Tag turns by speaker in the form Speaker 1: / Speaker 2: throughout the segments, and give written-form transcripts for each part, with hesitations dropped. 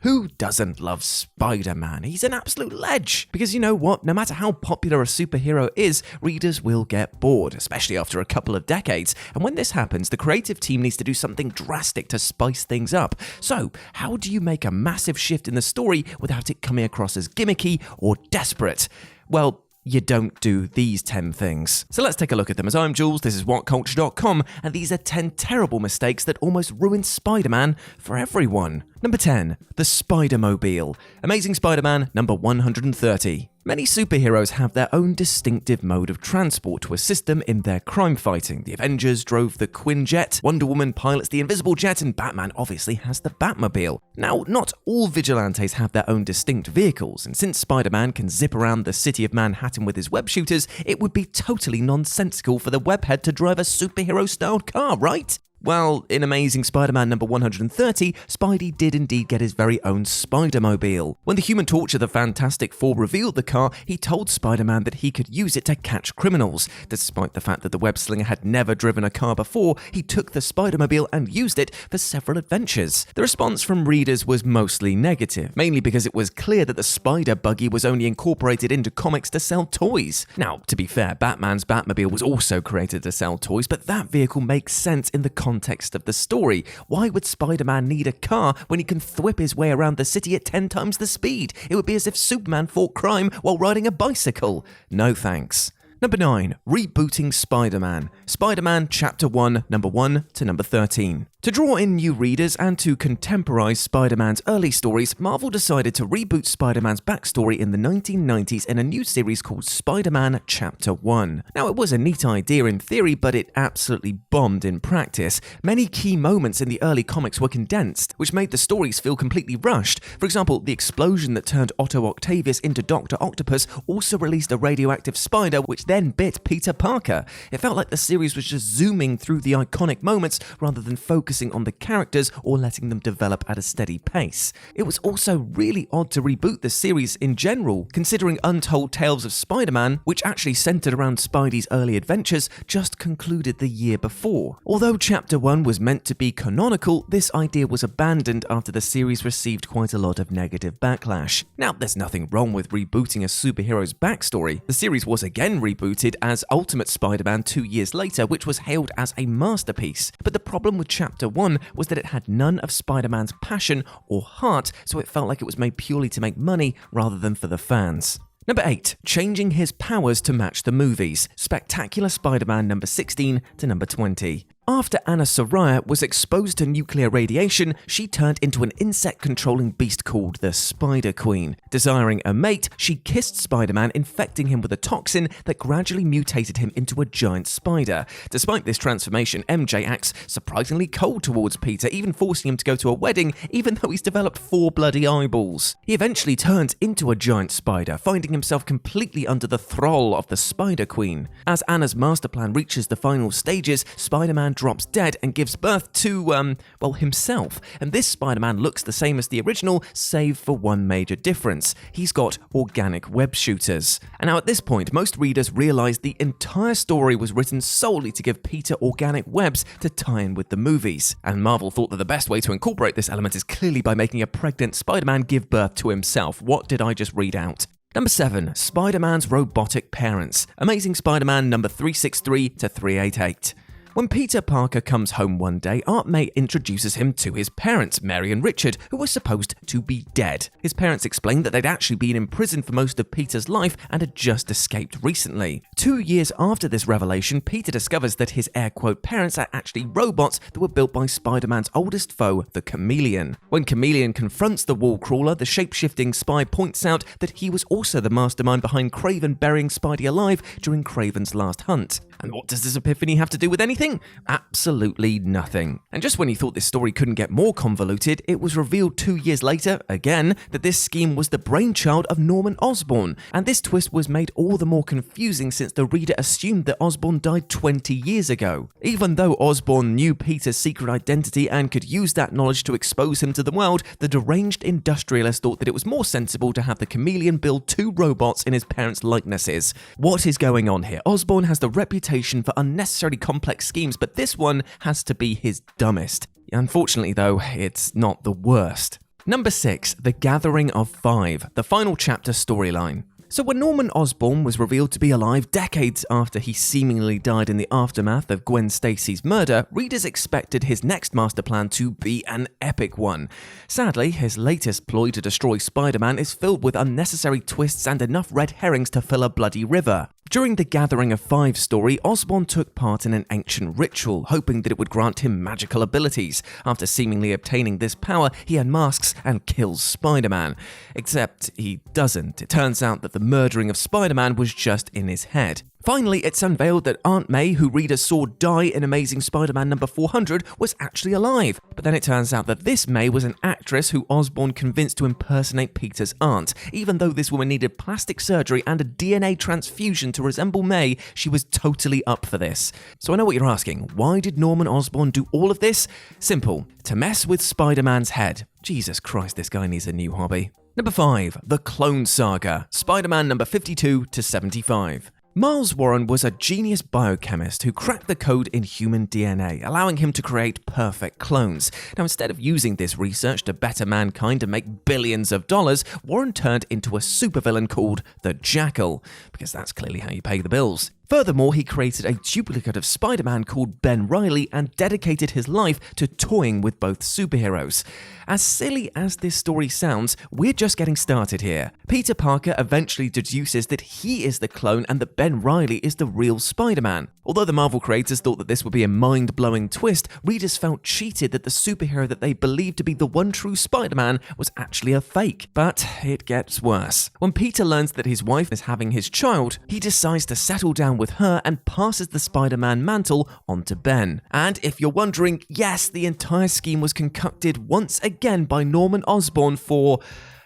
Speaker 1: Who doesn't love Spider-Man? He's an absolute ledge. Because you know what? No matter how popular a superhero is, readers will get bored, especially after a couple of decades. And when this happens, the creative team needs to do something drastic to spice things up. So, how do you make a massive shift in the story without it coming across as gimmicky or desperate? Well, you don't do these 10 things. So let's take a look at them. As I'm Jules, this is WhatCulture.com, and these are 10 terrible mistakes that almost ruined Spider-Man for everyone. Number 10. The Spider-Mobile. Amazing Spider-Man, number 130. Many superheroes have their own distinctive mode of transport to assist them in their crime fighting. The Avengers drove the Quinjet, Wonder Woman pilots the Invisible Jet, and Batman obviously has the Batmobile. Now, not all vigilantes have their own distinct vehicles, and since Spider-Man can zip around the city of Manhattan with his web shooters, it would be totally nonsensical for the webhead to drive a superhero-styled car, right? Well, in Amazing Spider-Man number 130, Spidey did indeed get his very own Spider-Mobile. When the Human Torch of the Fantastic Four revealed the car, he told Spider-Man that he could use it to catch criminals. Despite the fact that the web-slinger had never driven a car before, he took the Spider-Mobile and used it for several adventures. The response from readers was mostly negative, mainly because it was clear that the Spider-Buggy was only incorporated into comics to sell toys. Now, to be fair, Batman's Batmobile was also created to sell toys, but that vehicle makes sense in the context of the story. Why would Spider-Man need a car when he can thwip his way around the city at 10 times the speed? It would be as if Superman fought crime while riding a bicycle. No thanks. Number 9. Rebooting Spider-Man. Spider-Man Chapter 1, number 1 to number 13. To draw in new readers and to contemporize Spider-Man's early stories, Marvel decided to reboot Spider-Man's backstory in the 1990s in a new series called Spider-Man Chapter 1. Now, it was a neat idea in theory, but it absolutely bombed in practice. Many key moments in the early comics were condensed, which made the stories feel completely rushed. For example, the explosion that turned Otto Octavius into Dr. Octopus also released a radioactive spider, which then bit Peter Parker. It felt like the series was just zooming through the iconic moments rather than focusing on the characters or letting them develop at a steady pace. It was also really odd to reboot the series in general, considering Untold Tales of Spider-Man, which actually centered around Spidey's early adventures, just concluded the year before. Although Chapter 1 was meant to be canonical, this idea was abandoned after the series received quite a lot of negative backlash. Now, there's nothing wrong with rebooting a superhero's backstory. The series was again rebooted as Ultimate Spider-Man 2 years later, which was hailed as a masterpiece. But the problem with Chapter 1 was that it had none of Spider-Man's passion or heart, so it felt like it was made purely to make money rather than for the fans. Number 8. Changing his powers to match the movies. Spectacular Spider-Man number 16 to number 20. After Anna Soraya was exposed to nuclear radiation, she turned into an insect-controlling beast called the Spider Queen. Desiring a mate, she kissed Spider-Man, infecting him with a toxin that gradually mutated him into a giant spider. Despite this transformation, MJ acts surprisingly cold towards Peter, even forcing him to go to a wedding, even though he's developed 4 bloody eyeballs. He eventually turns into a giant spider, finding himself completely under the thrall of the Spider Queen. As Anna's master plan reaches the final stages, Spider-Man drops dead and gives birth to, himself. And this Spider-Man looks the same as the original, save for one major difference. He's got organic web shooters. And now at this point, most readers realized the entire story was written solely to give Peter organic webs to tie in with the movies. And Marvel thought that the best way to incorporate this element is clearly by making a pregnant Spider-Man give birth to himself. What did I just read out? Number 7. Spider-Man's robotic parents. Amazing Spider-Man number 363 to 388. When Peter Parker comes home one day, Aunt May introduces him to his parents, Mary and Richard, who were supposed to be dead. His parents explained that they'd actually been in prison for most of Peter's life and had just escaped recently. 2 years after this revelation, Peter discovers that his air-quote parents are actually robots that were built by Spider-Man's oldest foe, the Chameleon. When Chameleon confronts the wall crawler, the shape-shifting spy points out that he was also the mastermind behind Kraven burying Spidey alive during Kraven's last hunt. And what does this epiphany have to do with anything? Absolutely nothing. And just when you thought this story couldn't get more convoluted, it was revealed 2 years later, again, that this scheme was the brainchild of Norman Osborn. And this twist was made all the more confusing since the reader assumed that Osborn died 20 years ago. Even though Osborn knew Peter's secret identity and could use that knowledge to expose him to the world, the deranged industrialist thought that it was more sensible to have the Chameleon build 2 robots in his parents' likenesses. What is going on here? Osborn has the reputation for unnecessarily complex schemes, but this one has to be his dumbest. Unfortunately though, it's not the worst. Number 6, The Gathering of Five, the final chapter storyline. So when Norman Osborn was revealed to be alive decades after he seemingly died in the aftermath of Gwen Stacy's murder, readers expected his next master plan to be an epic one. Sadly, his latest ploy to destroy Spider-Man is filled with unnecessary twists and enough red herrings to fill a bloody river. During the Gathering of Five story, Osborn took part in an ancient ritual, hoping that it would grant him magical abilities. After seemingly obtaining this power, he unmasks and kills Spider-Man. Except he doesn't. It turns out that the murdering of Spider-Man was just in his head. Finally, it's unveiled that Aunt May, who readers saw die in Amazing Spider-Man number 400, was actually alive. But then it turns out that this May was an actress who Osborn convinced to impersonate Peter's aunt. Even though this woman needed plastic surgery and a DNA transfusion to resemble May, she was totally up for this. So I know what you're asking. Why did Norman Osborn do all of this? Simple. To mess with Spider-Man's head. Jesus Christ, this guy needs a new hobby. Number 5. The Clone Saga. Spider-Man number 52 to 75. Miles Warren was a genius biochemist who cracked the code in human DNA, allowing him to create perfect clones. Now, instead of using this research to better mankind and make billions of dollars, Warren turned into a supervillain called the Jackal, because that's clearly how you pay the bills. Furthermore, he created a duplicate of Spider-Man called Ben Reilly and dedicated his life to toying with both superheroes. As silly as this story sounds, we're just getting started here. Peter Parker eventually deduces that he is the clone and that Ben Reilly is the real Spider-Man. Although the Marvel creators thought that this would be a mind-blowing twist, readers felt cheated that the superhero that they believed to be the one true Spider-Man was actually a fake. But it gets worse. When Peter learns that his wife is having his child, he decides to settle down with her and passes the Spider-Man mantle on to Ben. And if you're wondering, yes, the entire scheme was concocted once again by Norman Osborn for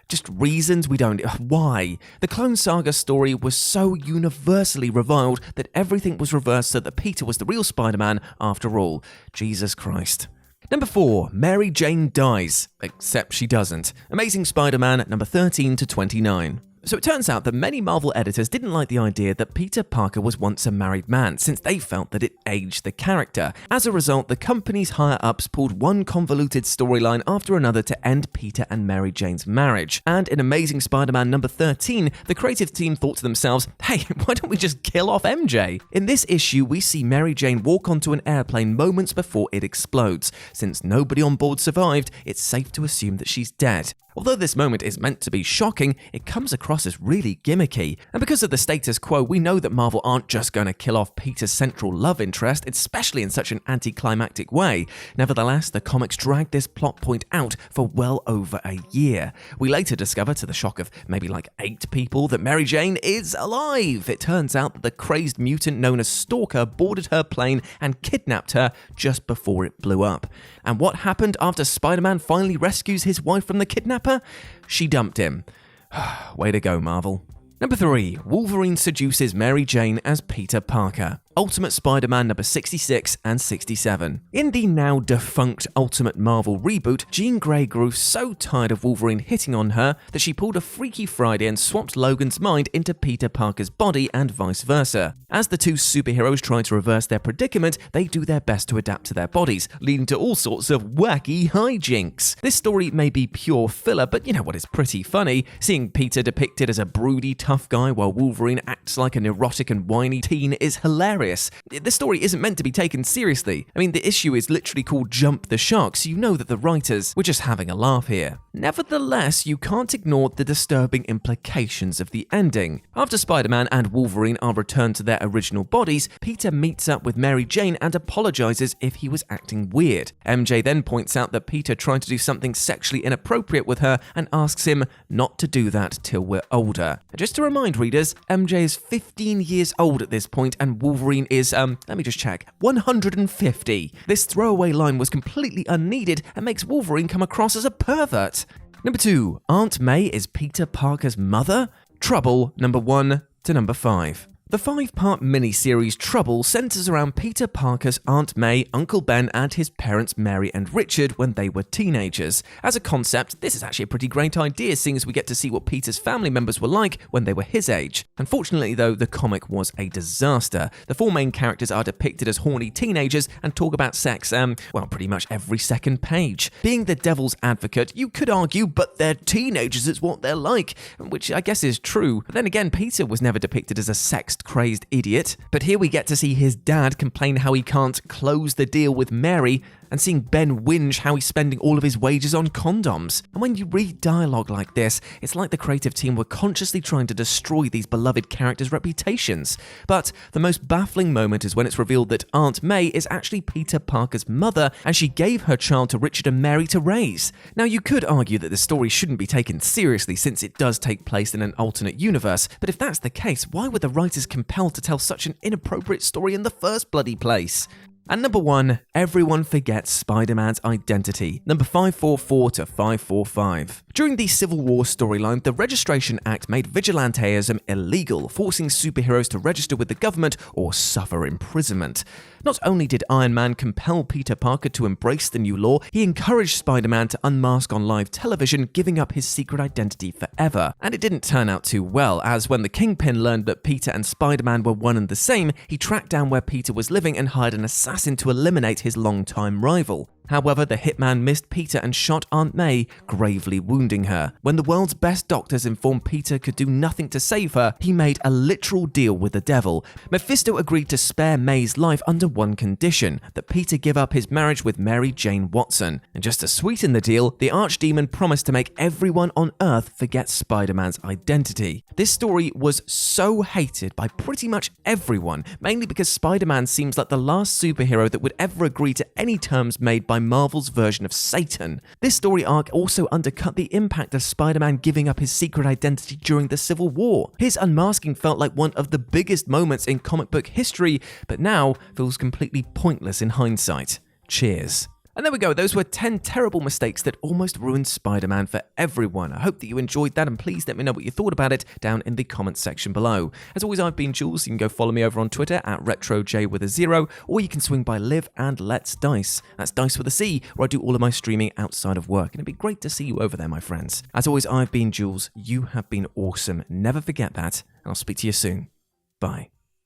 Speaker 1: just reasons we don't... Why? The Clone Saga story was so universally reviled that everything was reversed so that Peter was the real Spider-Man after all. Jesus Christ. Number 4, Mary Jane dies. Except she doesn't. Amazing Spider-Man number 13 to 29. So it turns out that many Marvel editors didn't like the idea that Peter Parker was once a married man, since they felt that it aged the character. As a result, the company's higher-ups pulled one convoluted storyline after another to end Peter and Mary Jane's marriage. And in Amazing Spider-Man number 13, the creative team thought to themselves, hey, why don't we just kill off MJ? In this issue, we see Mary Jane walk onto an airplane moments before it explodes. Since nobody on board survived, it's safe to assume that she's dead. Although this moment is meant to be shocking, it comes across as really gimmicky. And because of the status quo, we know that Marvel aren't just going to kill off Peter's central love interest, especially in such an anticlimactic way. Nevertheless, the comics dragged this plot point out for well over a year. We later discover, to the shock of maybe like 8 people, that Mary Jane is alive. It turns out that the crazed mutant known as Stalker boarded her plane and kidnapped her just before it blew up. And what happened after Spider-Man finally rescues his wife from the kidnapper? She dumped him. Way to go, Marvel. Number 3, Wolverine seduces Mary Jane as Peter Parker. Ultimate Spider-Man number 66 and 67. In the now defunct Ultimate Marvel reboot, Jean Grey grew so tired of Wolverine hitting on her that she pulled a Freaky Friday and swapped Logan's mind into Peter Parker's body and vice versa. As the two superheroes try to reverse their predicament, they do their best to adapt to their bodies, leading to all sorts of wacky hijinks. This story may be pure filler, but you know what is pretty funny? Seeing Peter depicted as a broody tough guy while Wolverine acts like a neurotic and whiny teen is hilarious. This story isn't meant to be taken seriously. I mean, the issue is literally called Jump the Shark, so you know that the writers were just having a laugh here. Nevertheless, you can't ignore the disturbing implications of the ending. After Spider-Man and Wolverine are returned to their original bodies, Peter meets up with Mary Jane and apologizes if he was acting weird. MJ then points out that Peter tried to do something sexually inappropriate with her and asks him not to do that till we're older. Just to remind readers, MJ is 15 years old at this point and Wolverine is, let me just check, 150. This throwaway line was completely unneeded and makes Wolverine come across as a pervert. Number 2, Aunt May is Peter Parker's mother? Trouble number 1 to number 5. The 5-part miniseries Trouble centers around Peter Parker's Aunt May, Uncle Ben, and his parents Mary and Richard when they were teenagers. As a concept, this is actually a pretty great idea, seeing as we get to see what Peter's family members were like when they were his age. Unfortunately, though, the comic was a disaster. The 4 main characters are depicted as horny teenagers and talk about sex, pretty much every second page. Being the devil's advocate, you could argue, but they're teenagers, it's what they're like, which I guess is true. But then again, Peter was never depicted as a sex-crazed idiot. But here we get to see his dad complain how he can't close the deal with Mary, and seeing Ben whinge how he's spending all of his wages on condoms. And when you read dialogue like this, it's like the creative team were consciously trying to destroy these beloved characters' reputations. But the most baffling moment is when it's revealed that Aunt May is actually Peter Parker's mother, and she gave her child to Richard and Mary to raise. Now, you could argue that the story shouldn't be taken seriously since it does take place in an alternate universe, but if that's the case, why were the writers compelled to tell such an inappropriate story in the first bloody place? And number 1, everyone forgets Spider-Man's identity. Number 544 to 545. During the Civil War storyline, the Registration Act made vigilanteism illegal, forcing superheroes to register with the government or suffer imprisonment. Not only did Iron Man compel Peter Parker to embrace the new law, he encouraged Spider-Man to unmask on live television, giving up his secret identity forever. And it didn't turn out too well, as when the Kingpin learned that Peter and Spider-Man were one and the same, he tracked down where Peter was living and hired an assassin to eliminate his longtime rival. However, the hitman missed Peter and shot Aunt May, gravely wounding her. When the world's best doctors informed Peter could do nothing to save her, he made a literal deal with the devil. Mephisto agreed to spare May's life under one condition, that Peter give up his marriage with Mary Jane Watson. And just to sweeten the deal, the archdemon promised to make everyone on Earth forget Spider-Man's identity. This story was so hated by pretty much everyone, mainly because Spider-Man seems like the last superhero that would ever agree to any terms made by Marvel's version of Satan. This story arc also undercut the impact of Spider-Man giving up his secret identity during the Civil War. His unmasking felt like one of the biggest moments in comic book history, but now feels completely pointless in hindsight. Cheers. And there we go, those were 10 terrible mistakes that almost ruined Spider-Man for everyone. I hope that you enjoyed that, and please let me know what you thought about it down in the comments section below. As always, I've been Jules. You can go follow me over on Twitter at RetroJ0, or you can swing by Live and Let's Dice. That's Dice with a C, where I do all of my streaming outside of work, and it'd be great to see you over there, my friends. As always, I've been Jules. You have been awesome. Never forget that, and I'll speak to you soon. Bye.